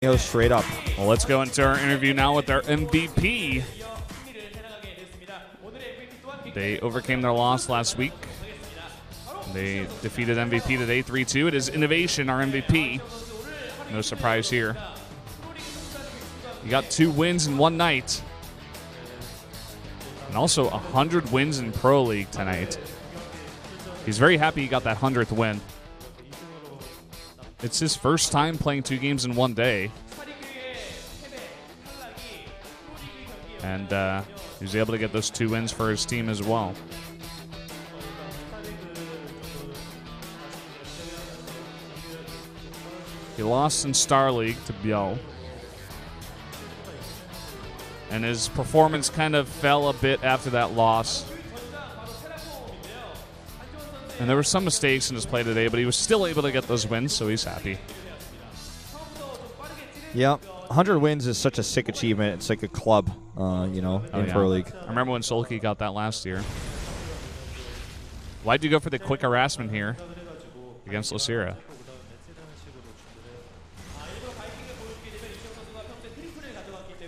Straight up. Well, let's go into our interview now with our MVP. They overcame their loss last week. They defeated MVP today 3-2. It is Innovation, our MVP. No surprise here. He got 2 wins in one night. And also 100 wins in Pro League tonight. He's very happy he got that 100th win. It's his first time playing 2 games in one day. And he was able to get those 2 wins for his team as well. He lost in Star League to Biel. And his performance kind of fell a bit after that loss. And there were some mistakes in his play today, but he was still able to get those wins, so he's happy. Yeah, 100 wins is such a sick achievement. It's like a club, in Pro League. I remember when Solki got that last year. Why'd you go for the quick harassment here against Lucera?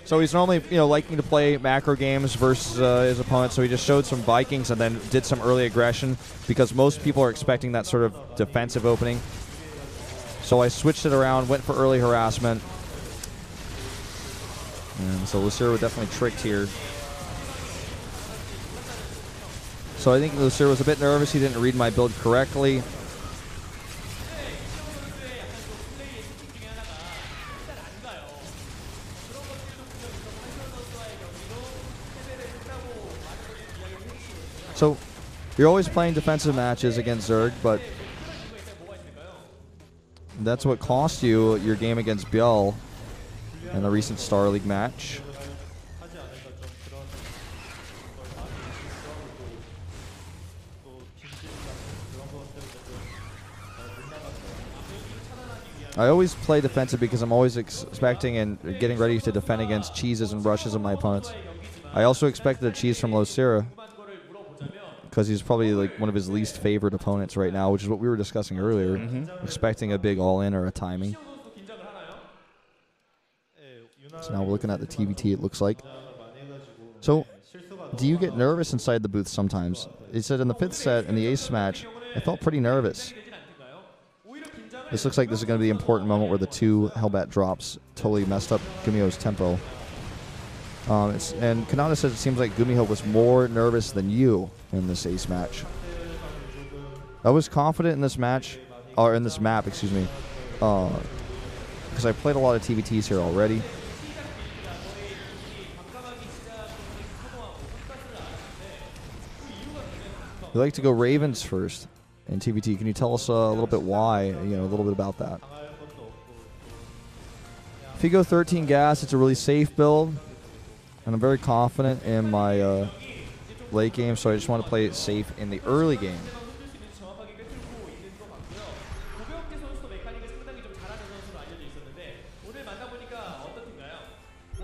So he's normally, liking to play macro games versus his opponent, so he just showed some Vikings and then did some early aggression because most people are expecting that sort of defensive opening. So I switched it around, went for early harassment. And so Lucera was definitely tricked here. So I think Lucera was a bit nervous. He didn't read my build correctly. So you're always playing defensive matches against Zerg, but that's what cost you your game against Biel in the recent Star League match. I always play defensive because I'm always expecting and getting ready to defend against cheeses and rushes of my opponents. I also expected a cheese from Lucera because he's probably like one of his least favorite opponents right now, which is what we were discussing earlier, expecting a big all-in or a timing. So now we're looking at the TVT, it looks like. So, do you get nervous inside the booth sometimes? He said in the 5th set, in the ace match, I felt pretty nervous. This looks like this is going to be the important moment where the 2 Hellbat drops totally messed up Gumiho's tempo. And Kanata says it seems like Gumiho was more nervous than you in this ace match. I was confident in this match, or in this map, excuse me, because I played a lot of TVTs here already. We like to go Ravens first in TVT. Can you tell us a little bit why, a little bit about that? If you go 13 gas, it's a really safe build. And I'm very confident in my late game, so I just want to play it safe in the early game.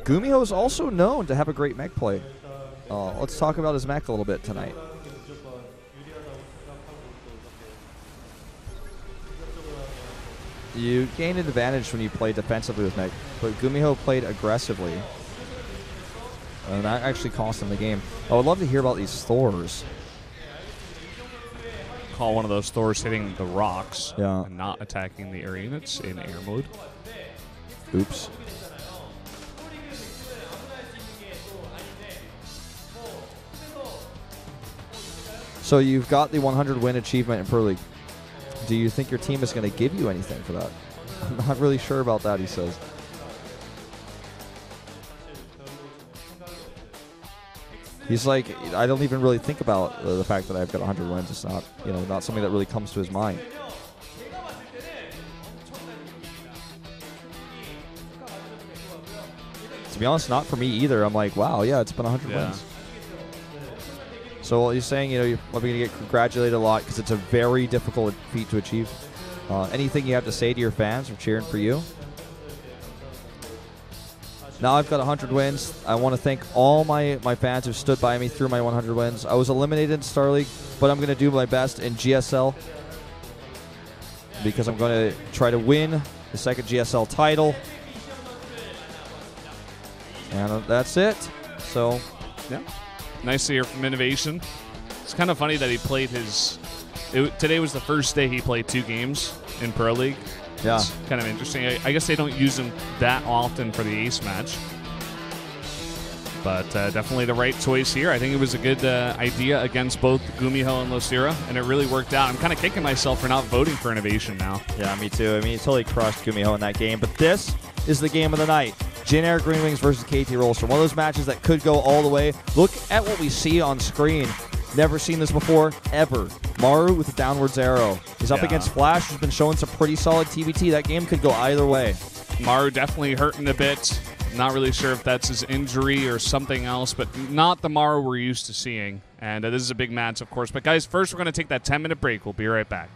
Gumiho is also known to have a great mech play. Let's talk about his mech a little bit tonight. You gain an advantage when you play defensively with mech, but Gumiho played aggressively. And that actually cost him the game. I would love to hear about these Thors. Call one of those Thors hitting the rocks Yeah. and not attacking the air units in air mode. Oops. So you've got the 100 win achievement in Pro League. Do you think your team is going to give you anything for that? I'm not really sure about that, he says. He's like, I don't even really think about the fact that I've got 100 wins. It's not, not something that really comes to his mind. To be honest, not for me either. I'm like, wow, yeah, it's been 100 wins. So he's saying, you're probably going to get congratulated a lot because it's a very difficult feat to achieve. Anything you have to say to your fans for cheering for you? Now I've got 100 wins. I want to thank all my fans who stood by me through my 100 wins. I was eliminated in Star League, but I'm going to do my best in GSL because I'm going to try to win the second GSL title. And that's it. So, yeah. Nice to hear from Innovation. It's kind of funny that he played today was the first day he played 2 games in Pro League. Yeah. It's kind of interesting. I guess they don't use him that often for the ace match. But definitely the right choice here. I think it was a good idea against both Gumiho and Losira, and it really worked out. I'm kind of kicking myself for not voting for Innovation now. yeah, me too. I mean, he totally crushed Gumiho in that game. But this is the game of the night. Jin Air Green Wings versus KT Rolster. One of those matches that could go all the way. Look at what we see on screen. Never seen this before, ever. Maru with a downwards arrow. He's up against Flash, who's been showing some pretty solid TBT. That game could go either way. Maru definitely hurting a bit. Not really sure if that's his injury or something else, but not the Maru we're used to seeing. And this is a big match, of course. But guys, first we're going to take that 10-minute break. We'll be right back.